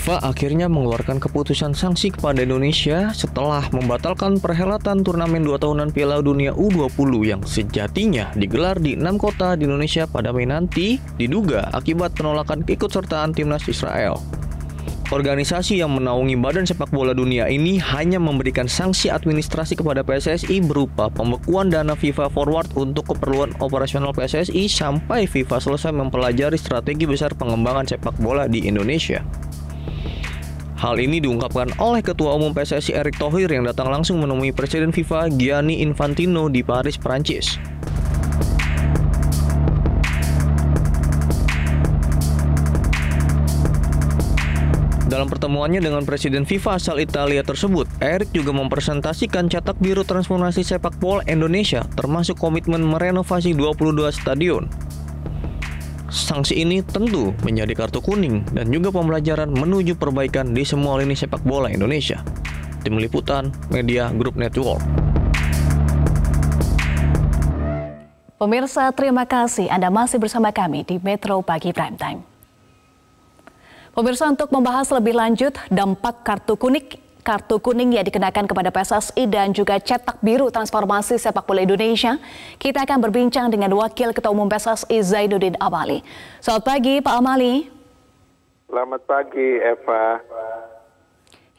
FIFA akhirnya mengeluarkan keputusan sanksi kepada Indonesia setelah membatalkan perhelatan turnamen 2 tahunan Piala Dunia U20 yang sejatinya digelar di 6 kota di Indonesia pada Mei nanti, diduga akibat penolakan keikutsertaan timnas Israel. Organisasi yang menaungi Badan Sepak Bola Dunia ini hanya memberikan sanksi administrasi kepada PSSI berupa pembekuan dana FIFA Forward untuk keperluan operasional PSSI sampai FIFA selesai mempelajari strategi besar pengembangan sepak bola di Indonesia. Hal ini diungkapkan oleh Ketua Umum PSSI Erick Thohir yang datang langsung menemui Presiden FIFA Gianni Infantino di Paris, Prancis. Dalam pertemuannya dengan Presiden FIFA asal Italia tersebut, Erick juga mempresentasikan cetak biru transformasi sepak bola Indonesia, termasuk komitmen merenovasi 22 stadion. Sanksi ini tentu menjadi kartu kuning dan juga pembelajaran menuju perbaikan di semua lini sepak bola Indonesia. Tim Liputan Media Group Network. Pemirsa, terima kasih Anda masih bersama kami di Metro Pagi Prime Time. Pemirsa, untuk membahas lebih lanjut dampak kartu kuning yang dikenakan kepada PSSI dan juga cetak biru transformasi sepak bola Indonesia, kita akan berbincang dengan Wakil Ketua Umum PSSI Zainuddin Amali. Selamat pagi Pak Amali. Selamat pagi Eva.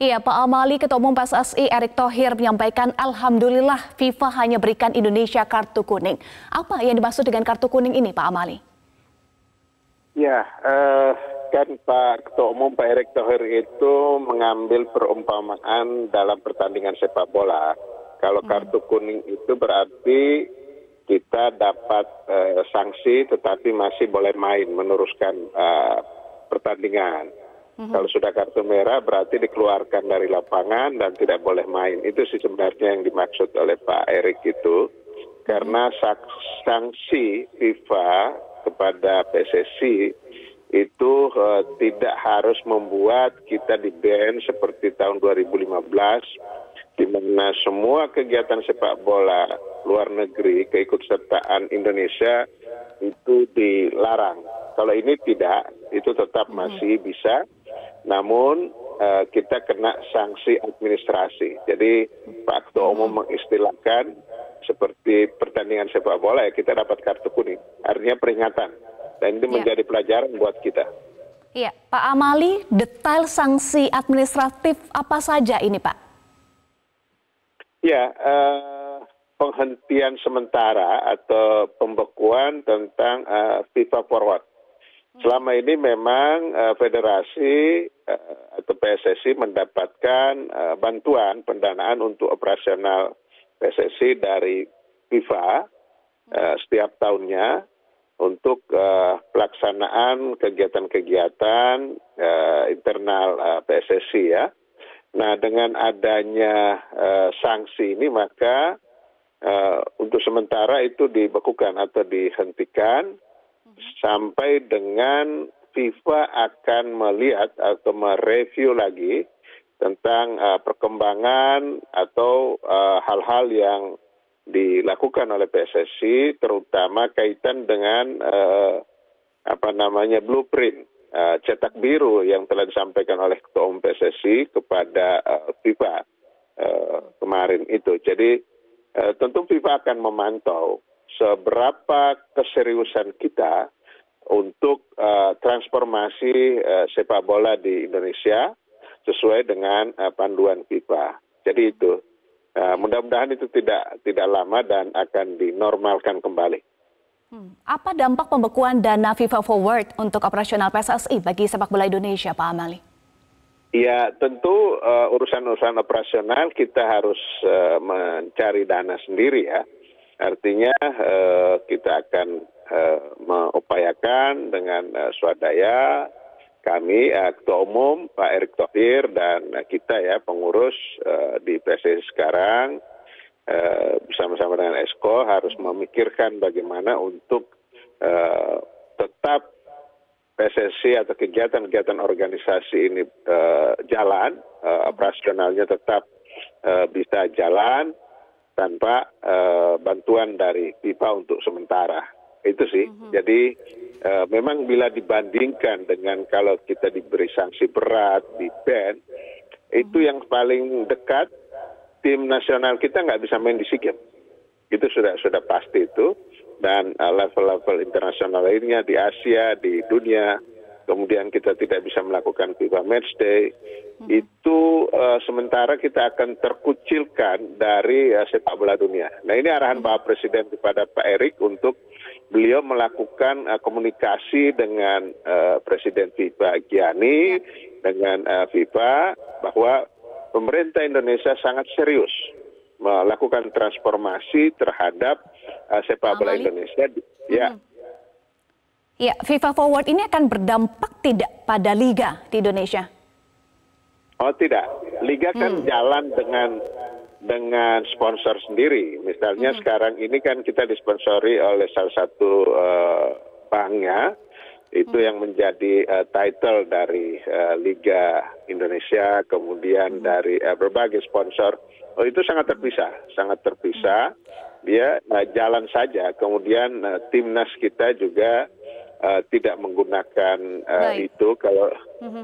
Iya Pak Amali, Ketua Umum PSSI Erick Thohir menyampaikan alhamdulillah FIFA hanya berikan Indonesia kartu kuning. Apa yang dimaksud dengan kartu kuning ini Pak Amali? Ya, kan Pak Ketua Umum Pak Erick Thohir itu mengambil perumpamaan dalam pertandingan sepak bola. Kalau kartu kuning itu berarti kita dapat sanksi tetapi masih boleh main meneruskan pertandingan. Kalau sudah kartu merah berarti dikeluarkan dari lapangan dan tidak boleh main. Itu sih sebenarnya yang dimaksud oleh Pak Erick itu. Karena sanksi FIFA kepada PSSI itu tidak harus membuat kita di-ban seperti tahun 2015 di mana semua kegiatan sepak bola luar negeri keikutsertaan Indonesia itu dilarang. Kalau ini tidak, itu tetap masih bisa, namun kita kena sanksi administrasi. Jadi Pak Ketua Umum mengistilahkan seperti pertandingan sepak bola ya kita dapat kartu kuning, artinya peringatan. Dan ini menjadi pelajaran buat kita. Iya, Pak Amali, detail sanksi administratif apa saja ini, Pak? Ya, penghentian sementara atau pembekuan tentang FIFA Forward. Selama ini memang federasi atau PSSI mendapatkan bantuan pendanaan untuk operasional PSSI dari FIFA setiap tahunnya untuk pelaksanaan kegiatan-kegiatan internal PSSI ya. Nah, dengan adanya sanksi ini maka untuk sementara itu dibekukan atau dihentikan sampai dengan FIFA akan melihat atau mereview lagi tentang perkembangan atau hal-hal yang dilakukan oleh PSSI, terutama kaitan dengan blueprint cetak biru yang telah disampaikan oleh Ketua Umum PSSI kepada FIFA kemarin itu. Jadi tentu FIFA akan memantau seberapa keseriusan kita untuk transformasi sepak bola di Indonesia sesuai dengan panduan FIFA. Jadi itu. Mudah-mudahan itu tidak lama dan akan dinormalkan kembali. Apa dampak pembekuan dana FIFA Forward untuk operasional PSSI bagi sepak bola Indonesia, Pak Amali? Ya, tentu urusan-urusan operasional kita harus mencari dana sendiri ya. Artinya kita akan mengupayakan dengan swadaya kami Ketua Umum Pak Erick Thohir dan kita ya pengurus di PSSI sekarang bersama-sama dengan Esko harus memikirkan bagaimana untuk tetap PSSI atau kegiatan-kegiatan organisasi ini jalan, operasionalnya tetap bisa jalan tanpa bantuan dari FIFA untuk sementara. Itu sih. Jadi memang bila dibandingkan dengan kalau kita diberi sanksi berat, di ban, itu yang paling dekat tim nasional kita nggak bisa main di SEA Games. Itu sudah pasti itu. Dan level-level internasional lainnya di Asia, di dunia, kemudian kita tidak bisa melakukan FIFA Matchday, itu sementara kita akan terkucilkan dari sepak bola dunia. Nah, ini arahan Bapak Presiden kepada Pak Erik untuk beliau melakukan komunikasi dengan Presiden FIFA Gianni, dengan FIFA, bahwa pemerintah Indonesia sangat serius melakukan transformasi terhadap sepak bola Indonesia. Ya. Ya, FIFA Forward ini akan berdampak tidak pada liga di Indonesia? Oh tidak, liga kan jalan dengan sponsor sendiri. Misalnya sekarang ini kan kita disponsori oleh salah satu banknya, itu yang menjadi title dari Liga Indonesia, kemudian dari berbagai sponsor. Oh, itu sangat terpisah. Dia jalan saja. Kemudian timnas kita juga tidak menggunakan itu, kalau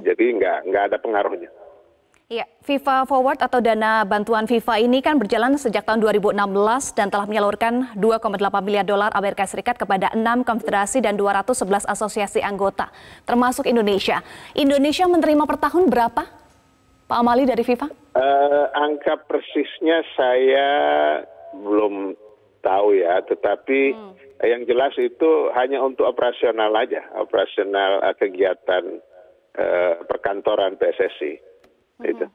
jadi nggak ada pengaruhnya. Ya, FIFA Forward atau dana bantuan FIFA ini kan berjalan sejak tahun 2016 dan telah menyalurkan 2,8 miliar dolar Amerika Serikat kepada 6 konfederasi dan 211 asosiasi anggota, termasuk Indonesia. Indonesia menerima per tahun berapa, Pak Amali dari FIFA? Angka persisnya saya belum tahu ya, tetapi yang jelas itu hanya untuk operasional aja, operasional kegiatan perkantoran PSSI. Itu.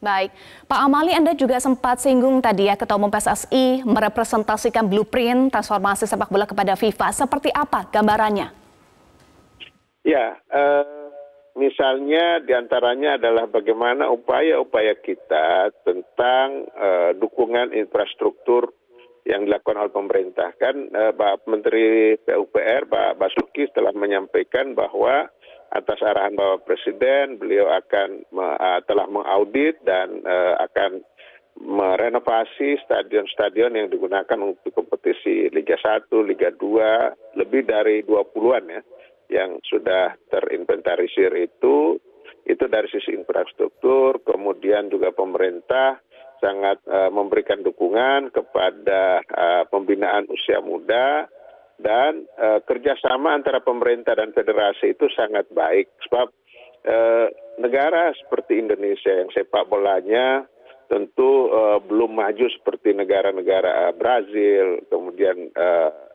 Baik, Pak Amali, Anda juga sempat singgung tadi ya, Ketua Umum PSSI merepresentasikan blueprint transformasi sepak bola kepada FIFA. Seperti apa gambarannya? Ya, misalnya diantaranya adalah bagaimana upaya-upaya kita tentang dukungan infrastruktur yang dilakukan oleh pemerintah. Kan Pak Menteri PUPR, Pak Basuki telah menyampaikan bahwa atas arahan Bapak Presiden, beliau akan telah mengaudit dan akan merenovasi stadion-stadion yang digunakan untuk kompetisi Liga 1, Liga 2, lebih dari 20-an ya, yang sudah terinventarisir itu dari sisi infrastruktur. Kemudian juga pemerintah sangat memberikan dukungan kepada pembinaan usia muda, dan kerjasama antara pemerintah dan federasi itu sangat baik. Sebab negara seperti Indonesia yang sepak bolanya tentu belum maju seperti negara-negara Brazil, kemudian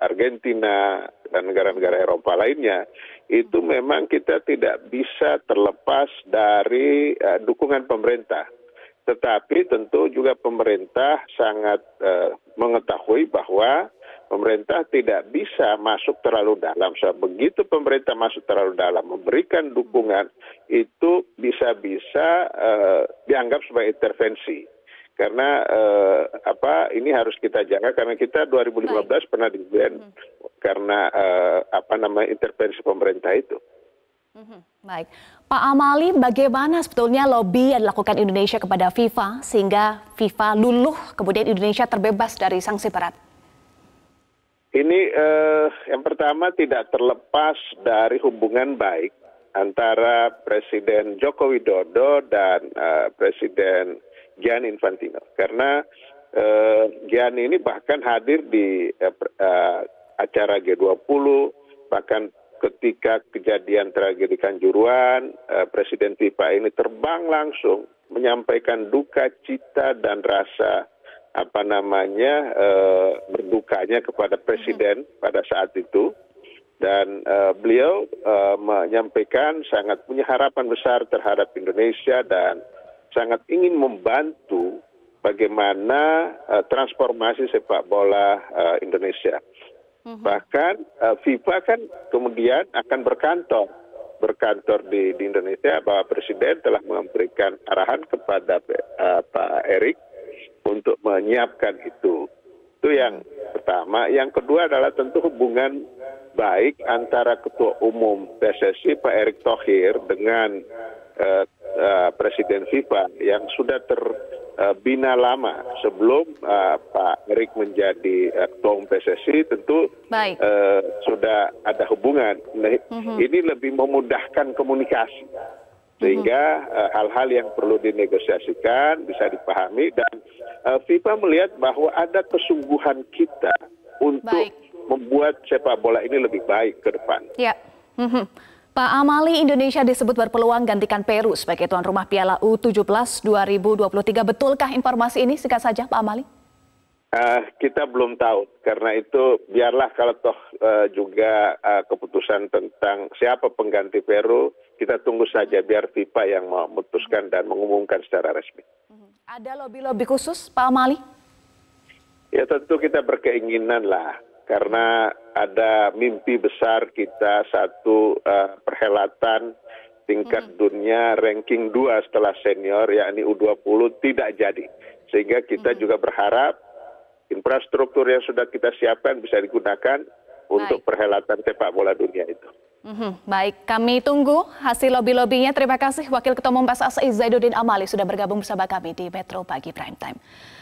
Argentina, dan negara-negara Eropa lainnya, itu memang kita tidak bisa terlepas dari dukungan pemerintah. Tetapi tentu juga pemerintah sangat mengetahui bahwa pemerintah tidak bisa masuk terlalu dalam. So, begitu pemerintah masuk terlalu dalam, memberikan dukungan, itu bisa-bisa dianggap sebagai intervensi. Karena ini harus kita jaga, karena kita 2015 pernah di-ban karena intervensi pemerintah itu. Baik, Pak Amali, bagaimana sebetulnya lobby yang dilakukan Indonesia kepada FIFA sehingga FIFA luluh, kemudian Indonesia terbebas dari sanksi berat? Ini yang pertama tidak terlepas dari hubungan baik antara Presiden Joko Widodo dan Presiden Gianni Infantino. Karena Gianni ini bahkan hadir di acara G20, bahkan ketika kejadian tragedi Kanjuruhan, Presiden FIFA ini terbang langsung menyampaikan duka cita dan rasa berdukanya kepada Presiden pada saat itu. Dan beliau menyampaikan sangat punya harapan besar terhadap Indonesia dan sangat ingin membantu bagaimana transformasi sepak bola Indonesia. Bahkan FIFA kan kemudian akan berkantor di Indonesia. Bapak Presiden telah memberikan arahan kepada Pak Erik untuk menyiapkan itu. Itu yang pertama. Yang kedua adalah tentu hubungan baik antara Ketua Umum PSSI Pak Erick Thohir dengan Presiden FIFA yang sudah terbina lama sebelum Pak Erik menjadi Ketua Umum PSSI tentu Baik. sudah ada hubungan. Nah, ini lebih memudahkan komunikasi sehingga hal-hal yang perlu dinegosiasikan bisa dipahami dan FIFA melihat bahwa ada kesungguhan kita untuk membuat sepak bola ini lebih baik ke depan. Ya. Pak Amali, Indonesia disebut berpeluang gantikan Peru sebagai tuan rumah Piala U17 2023. Betulkah informasi ini? Singkat saja, Pak Amali. Kita belum tahu, karena itu biarlah kalau toh juga keputusan tentang siapa pengganti Peru, kita tunggu saja biar FIFA yang memutuskan dan mengumumkan secara resmi. Ada lobby-lobby khusus, Pak Amali? Ya tentu kita berkeinginan lah, karena ada mimpi besar kita satu perhelatan tingkat dunia ranking 2 setelah senior, yakni U20 tidak jadi. Sehingga kita juga berharap infrastruktur yang sudah kita siapkan bisa digunakan untuk perhelatan sepak bola dunia itu. Baik, kami tunggu hasil lobby-lobbynya. Terima kasih Wakil Ketua Umum PSSI Zainuddin Amali sudah bergabung bersama kami di Metro Pagi Prime Time.